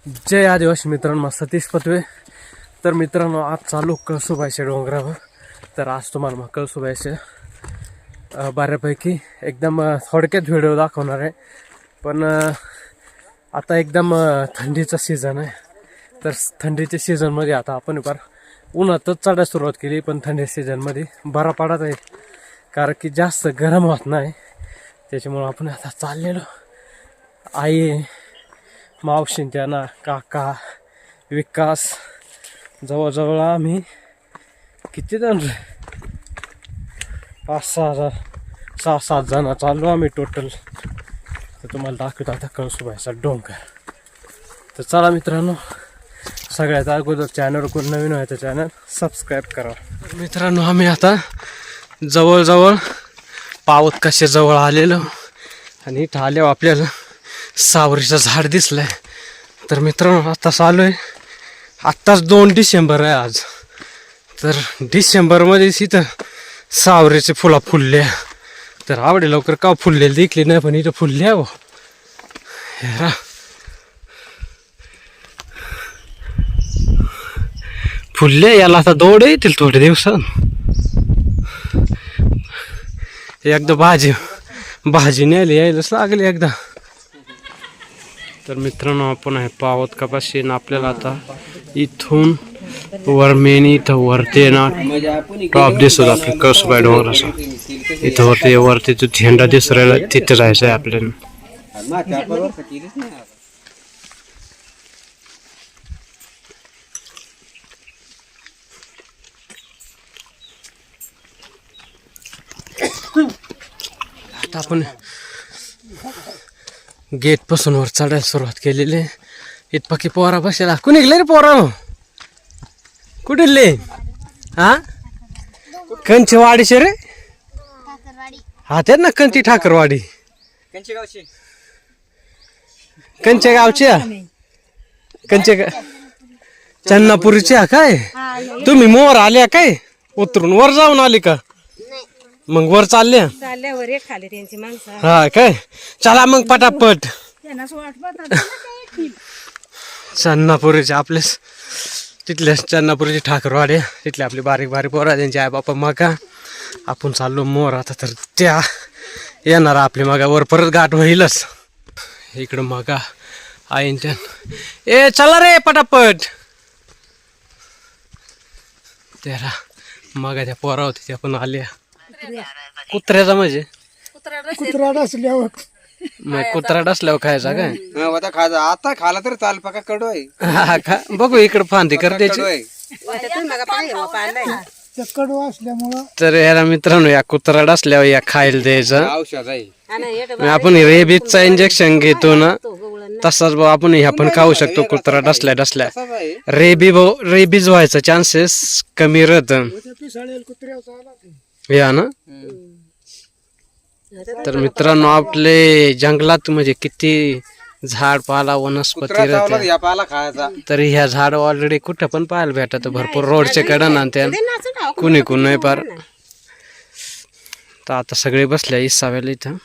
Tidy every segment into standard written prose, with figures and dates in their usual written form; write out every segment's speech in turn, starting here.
जय आदिवासी मित्रांनो, सतीश पतवे. तर मित्रांनो, आज चालू कळसुबाईच्या डोंगरावर. तर आज तुम्हाला मग कळसुबाईचे बऱ्यापैकी एकदम थोडक्यात व्हिडिओ दाखवणार आहे. पण आता एकदम थंडीचा सीझन आहे. तर थंडीच्या सीझनमध्ये आता आपण फार उन्हातच चढायला सुरुवात केली. पण थंडी सीझनमध्ये बरा पडत आहे, कारण की जास्त गरम होत नाही. त्याच्यामुळं आपण आता चाललेलो आई, मावशींच्या ना, काका, विकास, जवळजवळ आम्ही किती जण, 5-6 जण चाललो आम्ही टोटल. तर तुम्हाला दाखवतो आता कळसुबाईचा डोंगर. तर चला मित्रांनो, सगळ्यात अगोदर चॅनल कोण नवीन आहे तर चॅनल सबस्क्राईब करा. मित्रांनो, आम्ही आता जवळजवळ पावत कसे जवळ आलेलो आणि इथं आल्यावर आपल्याला सावरीचं झाड दिसलंय. तर मित्रांनो, आत्ताच आलो आहे. आत्ताच 2 डिसेंबर आहे आज. तर डिसेंबरमध्येच इथं सावरीचे फुला फुलल्या. तर आवडे लवकर का फुललेली दिखली नाही, पण इथं फुलल्या हो यारा. फुलले, याला आता दौड येतील थोड्या दिवसात. एकदा भाजी न्यायला यायलाच लागली एकदा. तर मित्रांनो, आपण आहे पावत कपाशी. आपल्याला आता इथून वरमेनी इथं वरती ना टॉप दिसत आपल्या कळसुबाई डोंगराचा. इथं वरती जो झेंडा दिसू राहिला तिथे जायचं आहे आपल्याला. आता आपण गेट पासून वर चढायला सुरुवात केलेली आहे. इथपाकी पोरा बसेला. कुणी गेले रे पोरा? कुठे हा कंची वाडीचे रे? हा तेच ना, कंची ठाकरवाडी. कंचे गावच्या चन्नापुरीच्या काय? तुम्ही मोर आल्या काय? उतरून वर जाऊन आले का? मग वर चालल्या त्यांची माणसं. हा काय? चला मग पटापट. चन्नापुरीचे आपले तिथल्या चन्नापुरीची ठाकरवाडी. तिथले आपली बारीक बारीक पोरं, त्यांचे आई बापा मगा. आपण चाललो मोर आता. तर त्या येणार आपली मगा वर परत गाठ होईलच. इकडं मगा आईन त्या. ए चला रे पटापट. त्याला मगा त्या पोरा होती त्या पण आल्या. कुत्र्याचा म्हणजे कुत्रा डसल्यावर मग कुत्रा डसल्यावर खायचा काय? आता खाला तर चाल पका कडू आहे. हा का? बघू इकडं फांदी कर त्याची. कडू असल्यामुळं तर याला मित्रांनो, या कुत्रा डसल्यावर या खायला द्यायचं. औषध आहे. आपण रेबीजचा इंजेक्शन घेतो ना, तसाच भाऊ आपण ह्या पण खाऊ शकतो. कुत्रा डसल्या रेबीज व्हायचा चान्सेस कमी राहत या ना. तर मित्रांनो, आपले जंगलात म्हणजे किती झाड पाला वनस्पती राहते. या पाला खायचा. तर ह्या झाड ऑलरेडी कुठं पण पाहायला भेटत. भरपूर रोडचे कडन आणि कुणी नाही पार. तर आता सगळे बसल्या इसाव्याला इथं,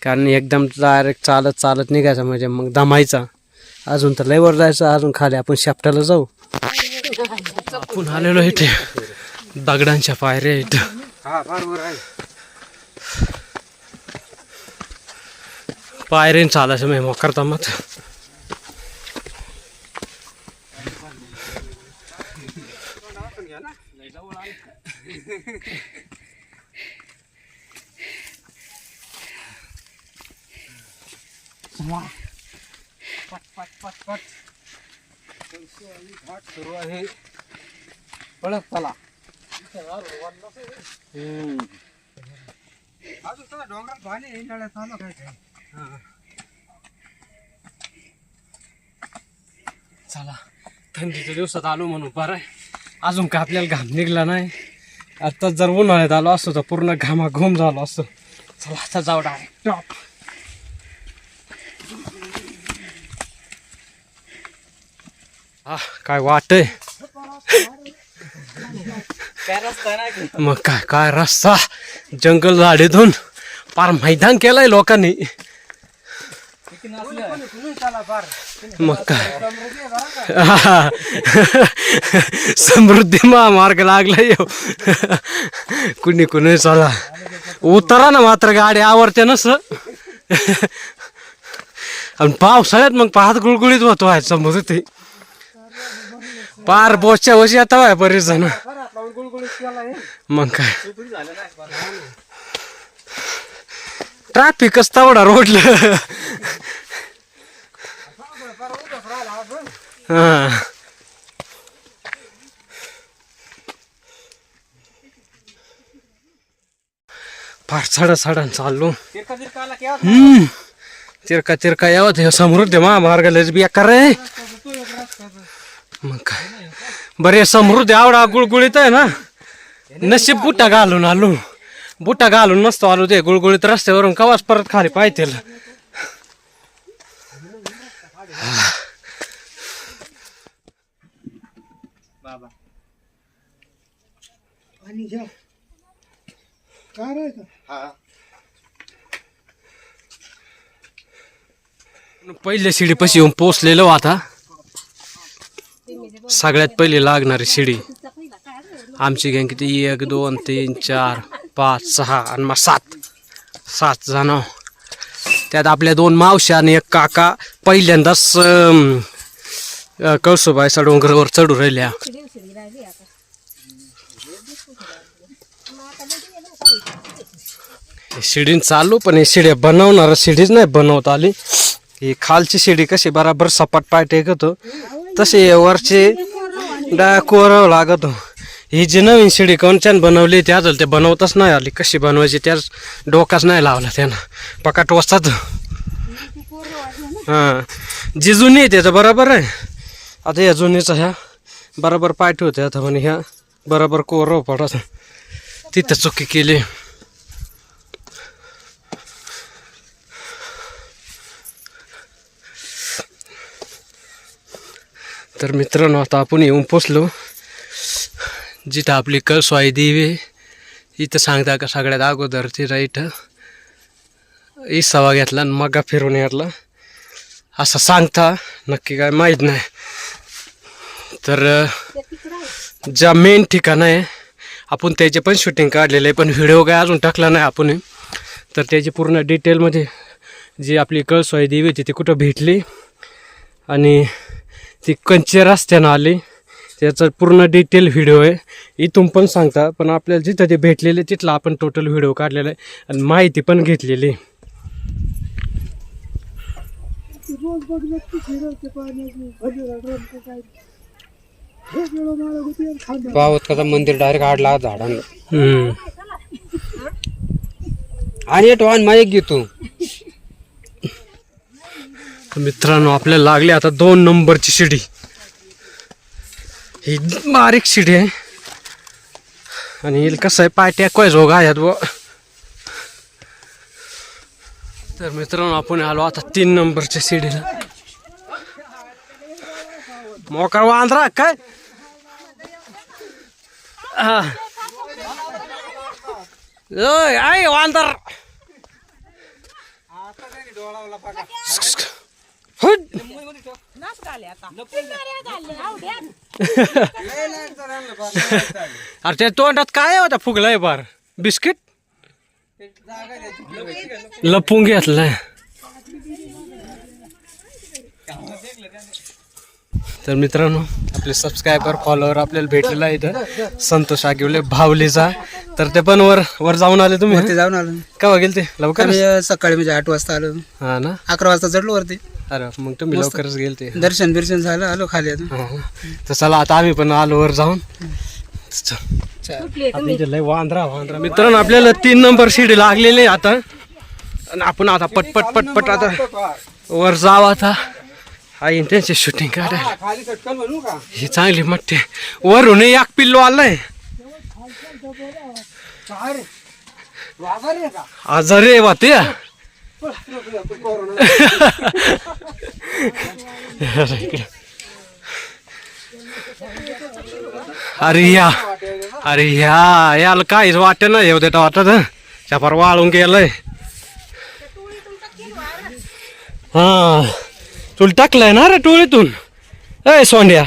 कारण एकदम डायरेक्ट चालत निघायचं म्हणजे मग दमायचा. अजून तर लयवर जायचं. अजून खाली आपण शेपटाला जाऊ. आपण आलेलो इथे दगडांच्या पायऱ्या इथं. पायरीन चालायचं मी मोकरता मत. सुरू आहे पळत चला. डोंगरात पाणी चालू काय? चला, थंडीच्या दिवसात आलो म्हणून बरं आहे. अजून काय आपल्याला घाम निघला नाही. आता जर उन्हाळ्यात आलो असतो तर पूर्ण घामाघूम झालो असतो. चला आता जाऊ डायरेक्ट टॉप. हा काय वाट आहे. मग काय रस्ता, जंगल झाडीतून पार मैदान केलंय लोकांनी. मग काय समृद्धी महामार्ग लागला येऊ कुणी कुणी चला उतरा ना मात्र गाडी आवडते नस आणि पावसाळ्यात मग पाहत गुळगुळीत होतो आहे समृद्धी पार बोच्या वशी आता आहे बरेच जण मग काय ट्रॅफिकच तेवढा रोडला हा फार साडा चाललो चिरका यावत हे समृद्धी महामार्गाला बेकार रे मग काय बरे समृद्धी आवडा गुळगुळीत आहे ना नशीब बुटा घालून आलो बुटा घालून नसतो आलो ते गुळगुळीत रस्त्यावरून कवाच परत खाली पाहिजे आणि घ्या काय रे का पहिले शिडीपाशी येऊन पोचलेलो आता सगळ्यात पहिली लागणारी शिडी आमची गँग किती 1 2 3 4 5 6 आणि मग 7 जण त्यात आपल्या 2 मावश्या आणि 1 काका पहिल्यांदाच कळसुबाईचा डोंगरावर चढू राहिल्या शिडीन चालू पण हे शिड्या बनवणार शिडीच नाही बनवता आली ही खालची शिडी कशी बराबर सपाट पाय टेकत तसे वरचे कोरावं लागत ही जी नवीन शिडी कोणच्यान बनवली त्या ते बनवताच नाही आली कशी बनवायची त्याच डोकाच नाही लावला त्यानं पकाट वसतात हां जी जुनी आहे त्याचं बरोबर आहे आता या जुनीचा ह्या बरोबर पाय ठेवते आता म्हणे ह्या बरोबर कोरव पडत तिथं चुकी केली तर मित्रांनो आता आपण येऊन पोचलो जिथं आपली कळसवाई देवी इथं सांगता का सगळ्यात अगोदर तिथं इथं इसावा घेतला आणि मगा फिरून घेतला असं सांगता नक्की काय माहीत नाही तर ज्या मेन ठिकाण आहे आपण त्याचे पण शूटिंग काढलेलं आहे पण व्हिडिओ काय अजून टाकला नाही आपण तर त्याची पूर्ण डिटेलमध्ये जी आपली कळसवाई देवी होती ती कुठं भेटली आणि ती कंचे रस्त्यानं आली त्याचा पूर्ण डिटेल व्हिडिओ आहे इथून पण सांगता पण आपल्याला जिथं ते भेटलेले तिथला आपण टोटल व्हिडिओ काढलेला आहे आणि माहिती पण घेतलेली रोज बघ फिरवते पाण्याची पावत कसा मंदिर डायरेक्ट आडला झाडांना आणि टॉन माईक घेतो मित्रांनो आपल्याला लागली आता 2 नंबरची शिडी ही बारीक शिडी आहे आणि हिला कसं आहे पाय टेकवाय झोगा आहेत व तर मित्रांनो आपण आलो आता 3 नंबरच्या शिडीला मोकार वांद्रा काय आहे वांदर अरे त्या तोंडात काय होता फुगलाय बार बिस्किट लपून घेतलाय तर मित्रांनो आपले सबस्क्रायबर फॉलोअर आपल्याला भेटलेला आहे इथं संतोष आगिवले भावलीचा तर ते पण वर जाऊन आले तुम्ही वरती जाऊन आलो केव्हा गेले ते लवकर सकाळी म्हणजे 8 वाजता आलो हा ना 11 वाजता चढलो वरती अरे मग तुम्ही लवकरच गेले ते दर्शन बिर्शन झालं आलो खाली आता तर चला आता आम्ही पण आलो वर जाऊन लय वांद्रा मित्रांनो आपल्याला 3 नंबर शिडी लागलेली आता आणि आपण आता पटपट आता वर जाऊ आता आई त्यांची शूटिंग काढायला ही चांगली मट्टी वरून 1 पिल्लो आलाय आजारी वा ते अरे याला काहीच वाटत ना येऊ देता वाटत चापार वाळून गेलंय हा तुला टाकलाय ना रे टोळीतून. ए सोंड्या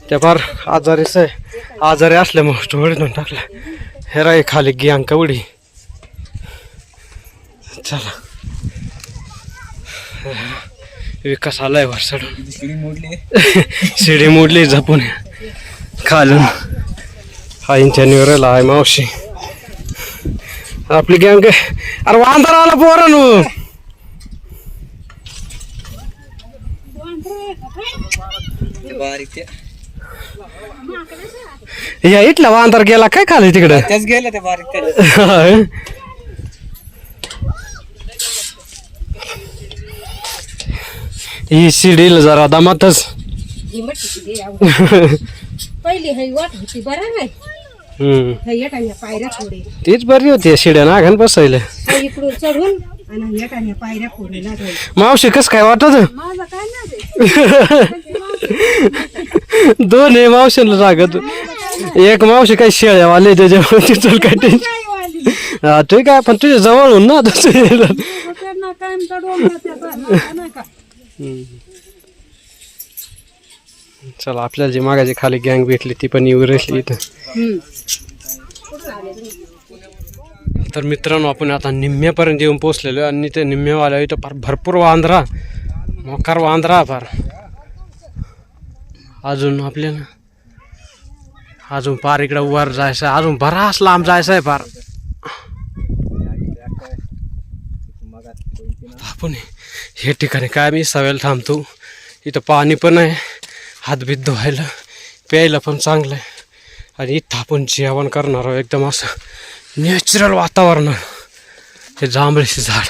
त्या फार आजारीच आहे. आजारी असल्यामुळे टोळीतून टाकला. हे राय खाली गॅंग कवडी. चला विकास आलाय वर चढून. शिडी मोडली झपून खालून. आईंच्या निवरायला आहे मावशी. आपली गँग. अरे वांदर आला पोरांनो. या इथला वांदर गेला काय खाली तिकडे. त्याच गेल्या त्या बारीक ही शिडीला जरा दमातच. पहिली हई वाट होती बरं नाही पायऱ्या थोडे तीच बरी होती शिड्या ना घाण बसायला. इकडून चढून आणि येटाने पायऱ्या फोडलेला मावशी कस काय वाटत. माझा काय नाही दोन आहे मावशीला लागत. एक मावशी काही शेळ्यावाले त्याच्यामुळे चल काय टेन्शन. हा ठीक आहे पण तुझ्या जवळून ना चला आपल्याला जी मागाची खाली गँग भेटली ती पण येऊ राहिली इथं. तर मित्रांनो आपण आता निम्म्यापर्यंत येऊन पोहोचलेलो आहे आणि ते निम्म्यावाल्या इथं फार भरपूर वांद्रा मोकार वांद्रा फार. अजून आपल्याला अजून फार इकडं वर जायचं आहे. अजून बराच लांब जायचं आहे फार. आपण हे ठिकाणी काय मी सवेल थांबतो. इथं पाणी पण आहे. हातबीत धुवायला प्यायला पण चांगलं आहे. आणि इथं आपण जेवण करणार आहोत. एकदम असं नॅचरल वातावरण. हे जांभळीचे झाड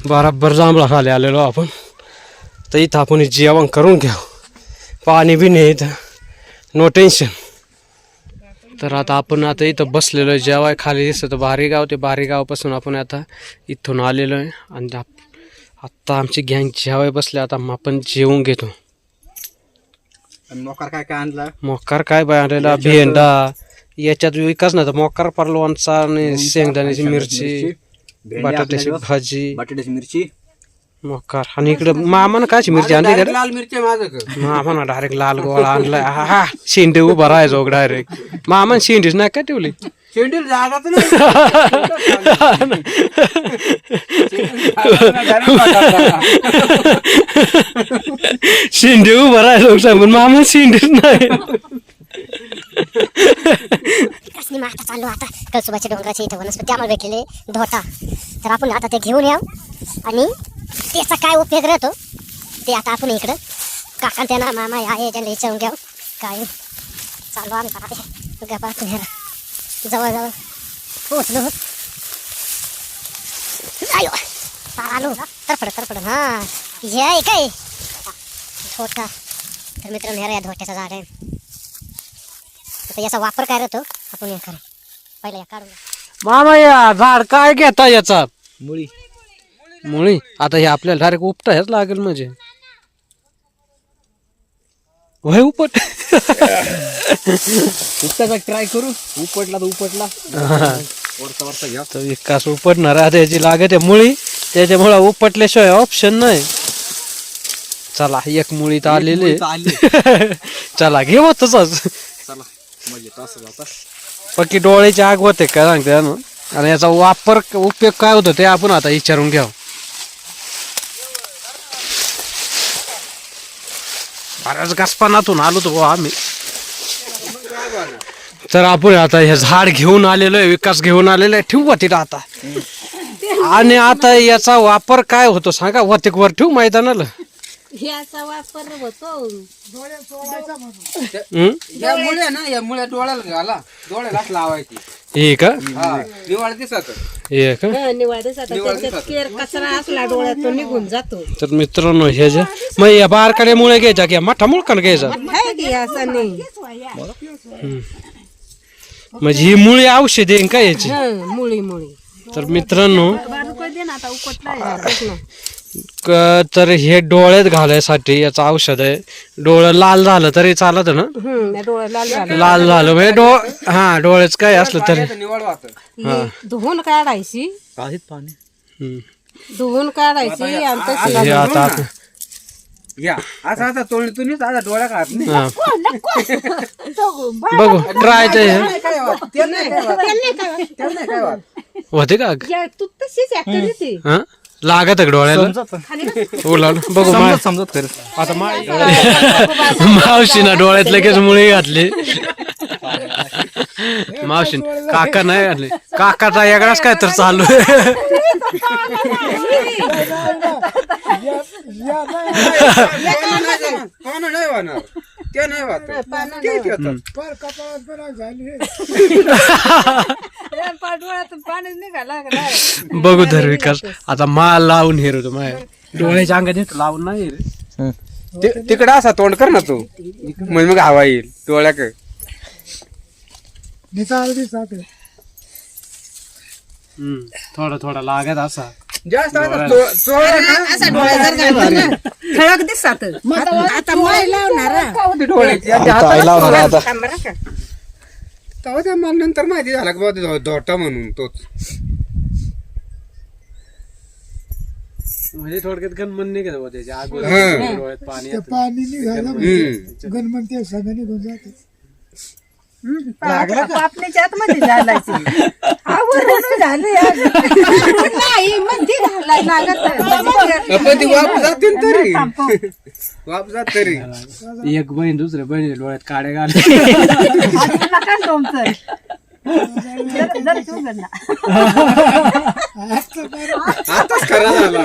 बराबर जांभळा खाली आलेलो आपण. तर इथं आपण जेवण करून घ्या. पाणी बी नाही इथं. No tension. तर आता आपण आता इथं बसलेलो आहे. जेवाय खाली दिसतं बारीगाव. ते बारीगावपासून आपण आता इथून आलेलो आहे. आणि आत्ता आमची गँग जेवाय बसले. आता आपण जेवून घेतो. मोकार काय काय आणला. मोकार काय बाय आणलेला भेंडा. याच्यात विकास नाही तर मोकार परलवांचा आणि शेंगदाण्याची मिरची बटाट्याची भाजी बटाट्याची मिरची मोकार. आणि इकडे मामानं कायची मिरची आणली. लाल मिरची माझं मामानं डायरेक्ट लाल गोळा आणलाय. हा शेंडे उभा राहायचो डायरेक्ट. मामानं शेंडीच नाही काय ठेवली. शेंडील जागाच शेंडे उभा राहायचो सांगून मामा शेंडीच नाही. मी आता चाललो आता कळसुबाच्या डोंगराच्या इथं वनस्पती आम्हाला भेटलेले धोटा. तर आपण आता ते घेऊन याव आणि त्याचा काय उपयोग राहतो ते आता आपण इकडं काका त्यांना मामा आहे त्यांना विचारून घ्याव. काय चाललो आम्ही आता गप्पा जवळ पोचलो. आयो आलो तरफड हां हे काय धोटा. तर मित्रांनो ह्या धोट्याचा झाड आहे. तर याचा वापर काय राहतो आपण या करा पहिला या काढून. मामा या झाड काय घेता याचा. मुळी मुळी. आता हे आपल्याला डायरेक्ट उपटायच लागेल म्हणजे. वय उपट उपटाचा ट्राय करू. उपटला तर उपटला. वरचा घ्या. तर विकास उपटणार आता याची लागत आहे मुळी. त्याच्यामुळे उपटल्याशिवाय ऑप्शन नाही. चला एक मुळी तर आलेली. चला घेऊ तसंच. चला मजेत असं जाता. पक्की डोळ्याची आग होते काय सांगते ना. आणि याचा वापर उपयोग काय होतो ते आपण आता विचारून घ्याव. बऱ्याच गसपानातून आलो तो आम्ही. तर आपण आता हे झाड घेऊन आलेलो आहे. विकास घेऊन आलेला आहे. ठेवू तिथं आता. आणि आता याचा वापर काय होतो सांगा. वतेक वर ठेवू मैदानाला. ह्याचा वापर होतो या मुळ्या ना या मुळ्या डोळ्याला घाला. डोळ्याला लावायची. हे का निवाळ दिसत. हे का निवाडच आता त्याच्यात केर कचरा असला डोळ्यातून निघून जातो. तर मित्रांनो हे जे मग या बारकाड्या मुळे घ्यायचा की मोठा मुळकण घ्यायचा. आहे की असं नाही म्हणजे ही मुळी औषध आहे का याची. मुळी तर मित्रांनो दे ना आता उपटला. तर हे डोळ्यात घालायसाठी याचं औषध आहे. डोळं लाल झालं तरी चालत ना. लाल झालं म्हणजे हा डोळ्याच काय असलं तरी निवाळ वाहत. धुवून काढायची काहीच पाणी. धुवून काढायची आणि तशी हे आता आपण या असा असा तोंडीतूनच आता डोळ्या काढ नाही. हा. बघू ट्राय ते काय वाट? ते नाही काय वाट. ते नाही काय वाट. होते का तू तशीच ऍक्टर येते हा लागत आहे का डोळ्याला ओला बघू समजत खरं. आता मावशीना डोळ्यात लगेच मुळे घातले मावशी काका नाही घातले काकाचा वेगळाच काय तर चालू आहे. पानं नाही वाहणार. ते नाही वाहत. ते येतात. फार कपाळात पण झाली बघू धर विकास आता माल लावून हेर होतो माझ्या डोळ्याच्या अंगात येतो लावून नाही रे तिकडं असा तोंड कर ना तू म्हणजे मग हवा येईल डोळ्याक. निकाल बी साथ आहे. थोडा थोडा लागत असा जास्त आता असा डोळा जर घातला ना ठळक दिसतात आता माय लावणार तेव्हा त्या मला नंतर माहिती झाला की बाबा धोटा म्हणून तोच. म्हणजे थोडक्यात गणमन नाही का त्याच्या हा. डोळ्यात पाणी ते पाणी निघालं म्हणजे गणपती सगळं निघून जाते. पापणीच्या आतमध्ये घालायची नाही मध्ये घालाय लागत पण ती वाप जाते ना तरी वाप जात तरी. एक बहीण दुसऱ्या बहिणीच्या डोळ्यात काड्या घालते आताच खरा झाला.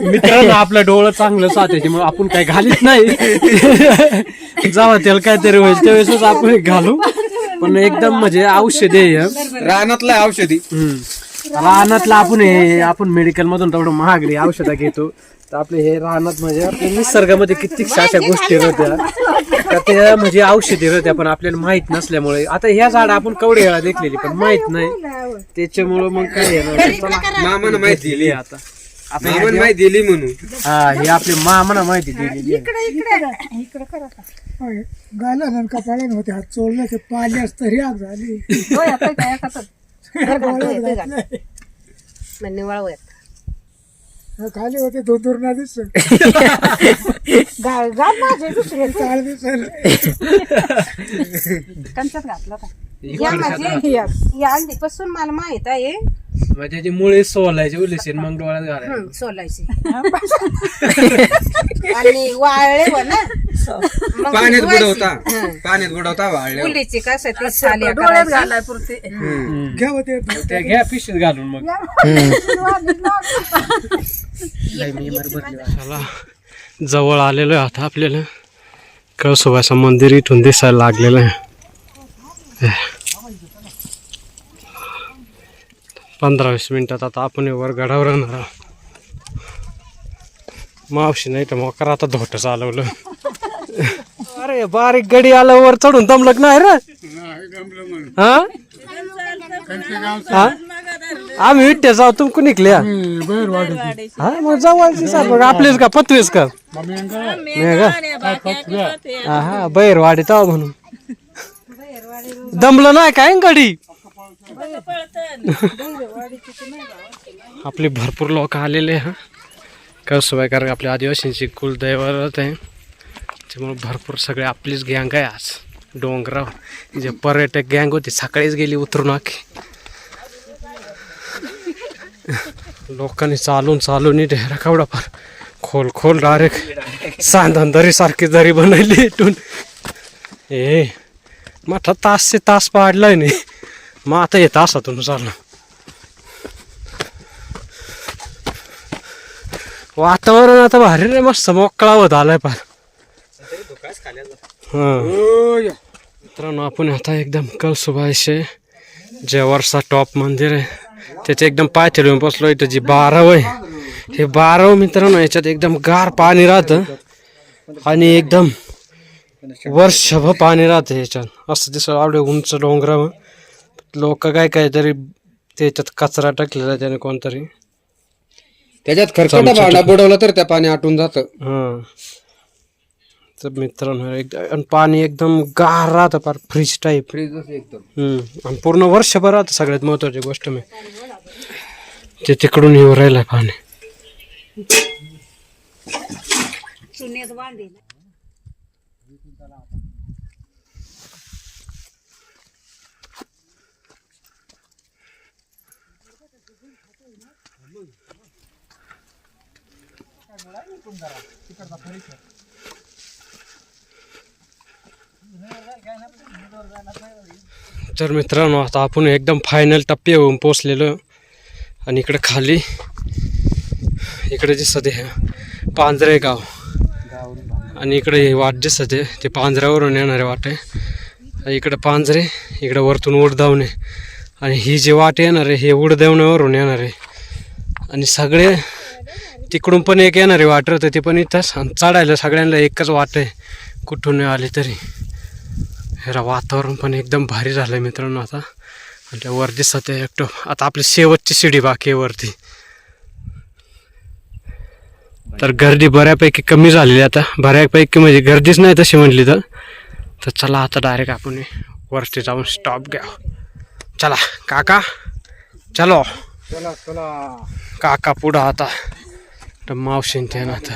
मित्रांनो आपलं डोळं चांगलं साथायचे मग आपण काय घालीत नाही जावा त्याला काहीतरी होईल त्यावेळेसच आपण घालू पण एकदम म्हणजे औषध आहे रानातलं औषधी. रानातलं आपण मेडिकल मधून तेवढं महागडी औषधं घेतो तर आपले हे रानात म्हणजे आपल्या निसर्गामध्ये कित्येक अशा गोष्टी होत्या तर त्या म्हणजे औषधी होत्या पण आपल्याला माहित नसल्यामुळे आता ह्या झाड आपण कवडे वेळा देखलेली पण माहित नाही त्याच्यामुळं मग काय मामानं माहिती दिली. आता मामानं माहिती दिली म्हणून हा हे आपली मामाना माहिती दिलेली आहे. गाला कपाळान होते हात चोळले ते पाल्यास तरी आग झाली. खाली होते दोन ना दिस काळ दिसल. कंचात घातला या आधीपासून मला माहित आहे मग त्याची मुळे सोलायची उलीशी मग डोळ्यात घालायची सोलायची आणि वाळले व ना मग पाण्यात धुवायची. बुडवता हं. पाण्यात बुडवता वाळले. मुलीची कसं ती साली घालाय पुरते घ्या होते त्या घ्या पिशवीत घालून मग चला जवळ आलेलो आहे आता आपल्याला कळसोबाचं मंदिर इथून दिसायला लागलेलं आहे 15-20 मिनिटात आता आपण वर गडावर राहणार आहोत. मावशी नाही तर मग आता धोट चालवलं अरे बारीक गडी आलं वर चढून दमलक नाही रे हा हा? आम्ही विट्या जाऊ तुम कुणिकल्या हा मग जाऊ सर आपलेच का पतवेस का हा बैरवाडी जाऊ म्हणून दमलं नाही काय गडी आपले भरपूर लोक आलेले हा कळसुबाई कारण आपल्या आदिवासींची कुलदैवत आहे त्यामुळे भरपूर सगळे आपलीच गँग आहे आज डोंगरावर जे पर्यटक गँग होती सकाळीच गेली उतरून आखी लोकांनी चालून ढेरा कावडा फार खोल डायरेक्ट सांधन सारखी दरी बनवली इथून ए मोठा तासचे तास पाडलाय नाही मग आता हे तासातून चाललं वातावरण आता भारी रे मस्त मोकळा होत आलाय फार हा मित्रांनो आपण आता एकदम कळसुबाईचे जे वरचा टॉप मंदिर आहे त्याचे एकदम पाय ठेवून बसलो इथं जी 12 आहे हे 12 मित्रांनो याच्यात एकदम गार पाणी राहतं आणि एकदम वर्षभर पाणी राहतं ह्याच्यात असं दिसत आवडे उंच डोंगरावर लोक काहीतरी त्याच्यात कचरा टाकलेला त्याने कोणतरी त्याच्यात खरकटा भांडा बुडवला तर त्या पाणी आटून जातं. हा तर मित्रांनो आणि पाणी एकदम गार राहतं फार फ्रीज टाईप. एकदम आणि पूर्ण वर्षभर राहतं. सगळ्यात महत्वाची गोष्ट मी ते तिकडून येऊ राहिलं पाणी. तर मित्रांनो आता आपण एकदम फायनल टप्पे होऊन पोचलेलो. आणि इकडे खाली इकडे जे सध्या पांजरे गाव आणि इकडे हे वाट जे सध्या ते पांजऱ्यावरून येणारे वाट आहे. इकडे पांजरे, इकडे वरतून उडदावणे आणि ही जी वाट येणार आहे हे उडदावण्यावरून येणार आहे. आणि सगळे तिकडून पण एक येणारे वाट राहतं ते पण इथंच. आणि चढायला सगळ्यांना एकच वाट आहे कुठून आले तरी. हे वातावरण पण एकदम भारी झालं आहे मित्रांनो आता. आणि त्या वर दिसत आहे एकटं. आता आपली शेवटची शिडी बाकी आहे वरती. तर गर्दी बऱ्यापैकी कमी झालेली आता. बऱ्यापैकी म्हणजे गर्दीच नाही तशी म्हटली तर चला आता डायरेक्ट आपण वरती जाऊन स्टॉप घ्या. चला काका चलो. चला चला काका पुढं आता तर मावशीन ते ना आता.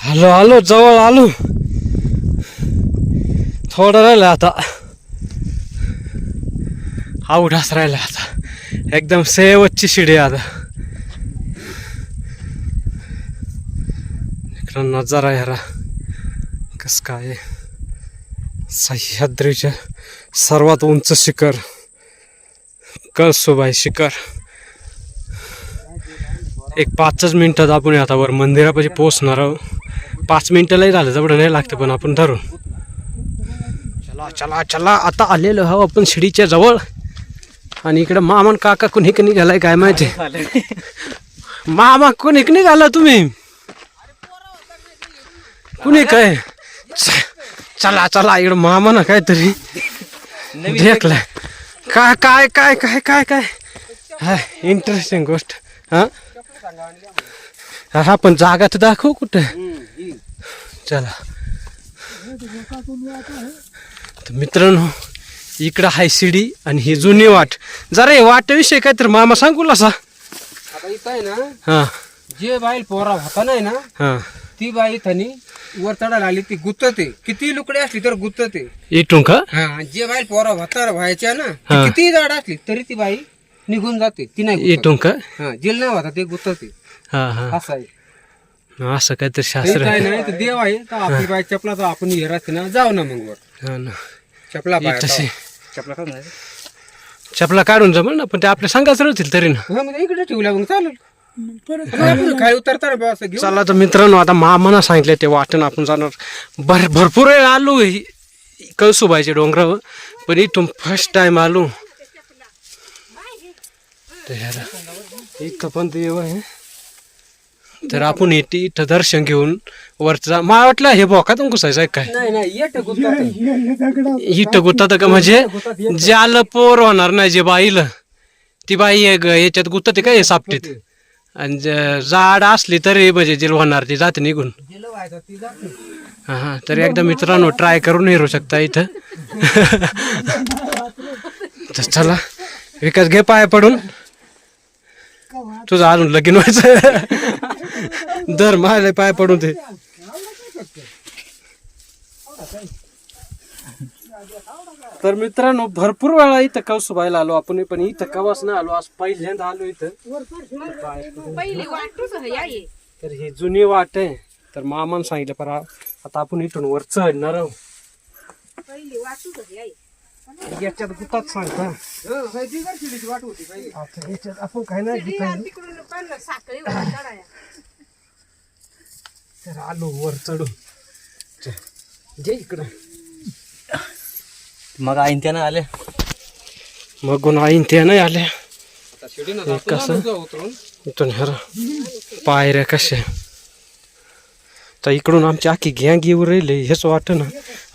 हॅलो आलो जवळ आलो. थोडं राहिलं आता. अवघाच राहिला आता. एकदम शेवटची शिडी आता. इकडं नजारा यारा कस काय. सह्याद्रीच्या सर्वात उंच शिखर कळसुबाई शिखर. एक 5च मिनिटात आपण आता वर मंदिरापाशी पोहोचणार आहोत. 5 मिनिटालाही झालं तेवढं नाही लागतं पण आपण धरून. चला चला चला आता आलेलो आहो आपण शिडीच्या जवळ. आणि इकडे मामा काका कुणी निघालाय काय माहिती. मामा कुणी निघाला तुम्ही कुणी काय. चला चला इकडं मामा ना काहीतरी देखलाय. काय काय काय काय काय काय हा इंटरेस्टिंग गोष्ट. हा पण जागा तर दाखव कुठे. चला तर मित्रांनो इकडं हाय शिडी आणि ही जुनी वाट. जरा हे वाटेविषयी काय तर मामा सांगू असा. आता इथं आहे ना हा जे बाई पोरा होता नाही ना हा ती बाई थनी वर चढायला आली ती गुत्तते. किती लुकडे असली तर गुत्तते. इटून का जे बाई पोरा होता व्हायच्या ना हा. ती किती झाड असली तरी ती बाई निघून जाते. ती नाही गुतत. इटून का जेल नाही होता ते गुत्तते. हा हा असं आहे. असं काहीतरी ते शास्त्र काय आहे. नाही तर देव आहे तर आपली बाई चपला तर आपण हे राहते ना जाऊ ना मग वर हा ना. चपला बाहेर तशी चपला का नाही चपला काढून जमल ना पण ते आपल्या सांगायचं राहतील तरी ना. हा म्हणजे इकडे ठेवल्या मग चालेल. आपण काय उतरता ना असं घेऊ. चला तर मित्रांनो आता मामानं सांगितलं ते वाटण आपण जाणार. भरपूर वेळ आलो कळसुबाईच्या डोंगरावर पण इथून फर्स्ट टाइम आलो. इथं पण देव आहे तर आपण इथं दर्शन घेऊन वरचं जा. मला वाटलं हे बोकातून घुसायचं काय. नाही नाही येत गुत्तते. इथं गुत्तात का म्हणजे ज्याला पोर होणार नाही जे बाईला ती बाई याच्यात गुत्तते काय सापटीत. आणि जाड असली तरी म्हणजे जे होणार ती जाते निघून. हा हा तर एकदा मित्रांनो ट्राय करून येऊ शकता इथं. तर चला विकास घे पाय पडून. तुझं अजून लगीन व्हायचं दर मायला पाय पडून ते. तर मित्रांनो भरपूर वेळा इथं कळसुबाईला आलो आपण पण इथं कवाच नाही आलो. आज पहिल्यांदा आलो इथं. तर ही जुनी वाट आहे तर मामानं सांगितलं पर आता आपण इथून वर चढणार आहोत. याच्यात गुतात सांगता याच्यात आपण काय नाही तर आलो वर चढून. जे इकडं मग आईन त्यानं आले मग आईन ते नाही आल्या. कसं इथून हर पायऱ्या कशा तर इकडून आमची आखी गँग येऊ राहिली हेच वाटत ना.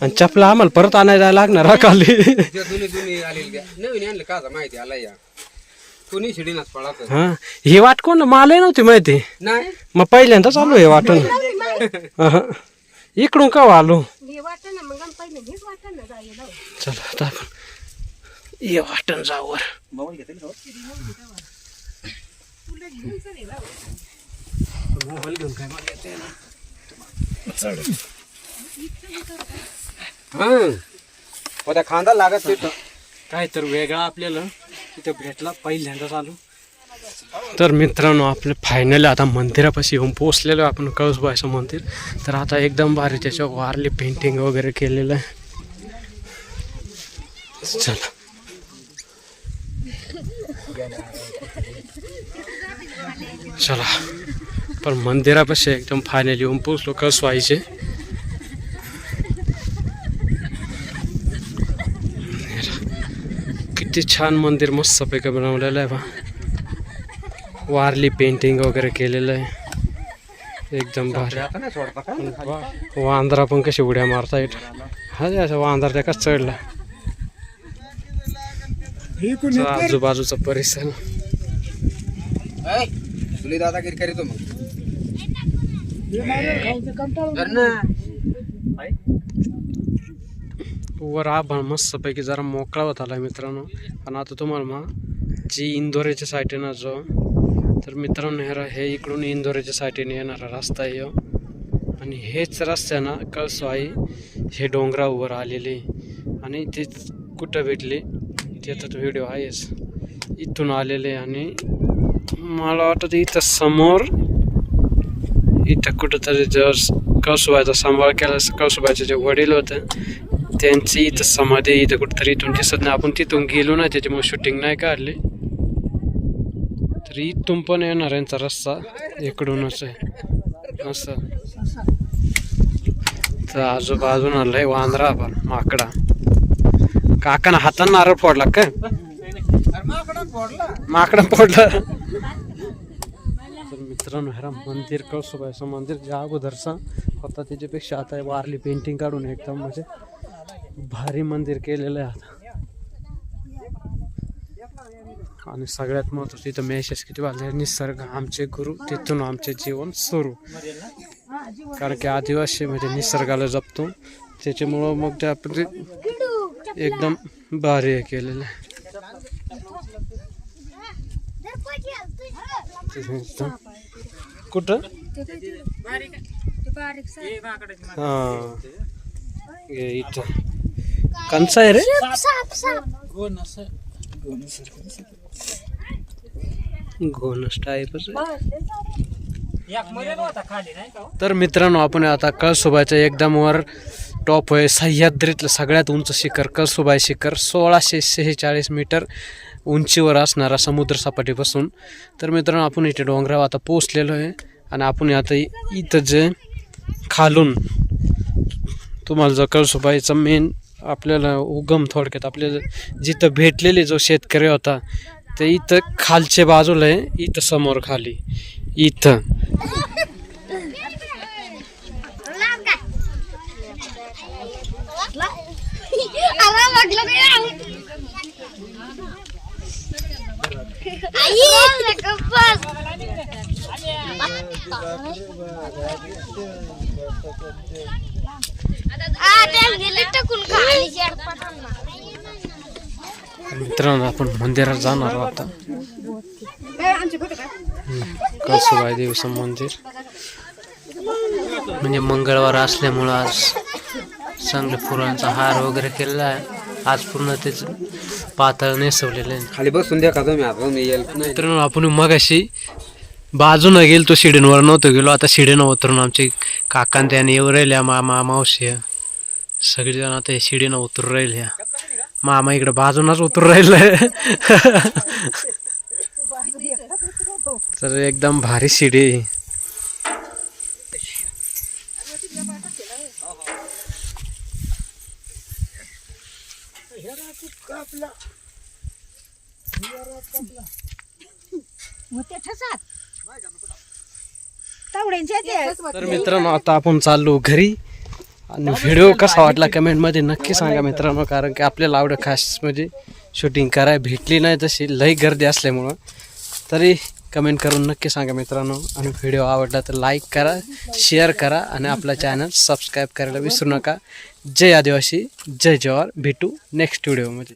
आणि चपला आम्हाला परत आणायला लागणार खाली. नवीन आणलं का माहिती आला या कोणी शिडीनाच पळात हा ही वाट कोण मलाही नव्हती माहिती. नाही मग पहिल्यांदा चालू हे वाटून. इकडून का आलो. चला आता आपण ये वाटण जावर. मोबाईल घेऊन काय मला येते ना. त्या खांदा लागत तिथं काय तर वेगळा आपल्याला तिथं भेटला पहिल्यांदा चालू. तर मित्रांनो आपलं फायनली आता मंदिरापाशी येऊन पोचलेलो आपण कळसुबाईचं मंदिर. तर आता एकदम भारी त्याच्या वारली पेंटिंग वगैरे केलेलं आहे. चला चला पण मंदिरापाशी एकदम फायनली येऊन पोचलो कळसुबाईचे. किती छान मंदिर मस्तपैकी बनवलेलं आहे बा. वारली पेंटिंग वगैरे केलेलं आहे एकदम भारी. वांदरा पण कशी उड्या मारतायत. हा असं वांदरा त्या कसा चढला. आजूबाजूचा परिसर दादागिरी करीतो मग वर आभाळ मस्तपैकी जरा मोकळा होत आला मित्रांनो. पण आता तुम्हाला मग जी इंदोऱ्याच्या साईडने जो तर मित्रांनो हे इकडून इंदोऱ्याच्या साईडने येणारा रस्ता आहे आणि हेच रस्त्यानं कळसुबाई हे डोंगरावर आलेले आणि ते कुठं भेटले त्याचा तो व्हिडिओ आहेच. इथून आलेले आणि मला वाटतं इथं समोर इथं कुठंतरी जर कळसुबाईचा सांभाळ केला कळसुबाईचे जे वडील होते त्यांची इथं समाधी इथं कुठंतरी इथून दिसत नाही. आपण तिथून गेलो ना त्याच्यामुळे शूटिंग नाही काढली. तर इथून पण येणार यांचा रस्ता इकडूनच आहे असं. तर आजूबाजून आलंय वांद्रा पण माकडा. काकानं हातानं नारळ फोडला काय. माकडा फोडला. तर मित्रांनो ह्या मंदिर कळसुबाईचं मंदिर ज्या अगोदरचा होता त्याच्यापेक्षा आता वारली पेंटिंग काढून एकदम म्हणजे भारी मंदिर केलेलं आहे आता. आणि सगळ्यात महत्त्वाचं तिथं मेसेज किती वाजले. निसर्ग आमचे गुरु तिथून आमचे जीवन सुरू. कारण की आदिवासी म्हणजे निसर्गाला जपतो त्याच्यामुळं मग ते आपण एकदम भारी हे केलेलं आहे. कुठं हा इथं कंचा आहे रे. घोणस टाईपच. तर मित्रांनो आपण आता कळसुबाईचं एकदम वर टॉप आहे. सह्याद्रीतलं सगळ्यात उंच शिखर कळसुबाई शिखर 1646 मीटर उंचीवर असणारा समुद्रसपाटीपासून. तर मित्रांनो आपण इथे डोंगरावर आता पोचलेलो आहे आणि आपण आता इथं जे खालून तुम्हाला जो कळसुबाईचा मेन आपल्याला उगम थोडक्यात आपल्याला जिथं भेटलेले जो शेतकरी होता ते इथं खालच्या बाजूला आहे. इथं समोर खाली इथं मित्रांनो आपण मंदिरात जाणार आहोत आता. कळसुबाई देवीचं मंदिर म्हणजे मंगळवार असल्यामुळं आज चांगल्या फुलांचा हार वगैरे केलेला आहे. आज पूर्ण तेच पातळ नेसवलेलं आहे. खाली बसून द्या का तुम्ही आता मी येईल. मित्रांनो आपण मगाशी बाजूनं गेलो तो शिडींवर नव्हतो गेलो. आता शिडीनं उतरून आमचे काकांत त्याने येऊ राहिल्या. मामा मावशी सगळेजण आता हे शिडीनं उतरू राहिल्या. मामा इकडे बाजूनच उतरू राहिलंय. तर एकदम भारी शिडी. तर मित्रांनो आता आपण चाललो घरी. आणि व्हिडिओ कसा वाटला कमेंटमध्ये नक्की सांगा मित्रांनो. कारण की आपल्याला आवडं खास म्हणजे शूटिंग करायला भेटली नाही तशी लई गर्दी असल्यामुळं. तरी कमेंट करून नक्की सांगा मित्रांनो. आणि व्हिडिओ आवडला तर लाईक करा, शेअर करा आणि आपला चॅनल सबस्क्राईब करायला विसरू नका. जय आदिवासी, जय जवाहर. भेटू नेक्स्ट व्हिडिओमध्ये.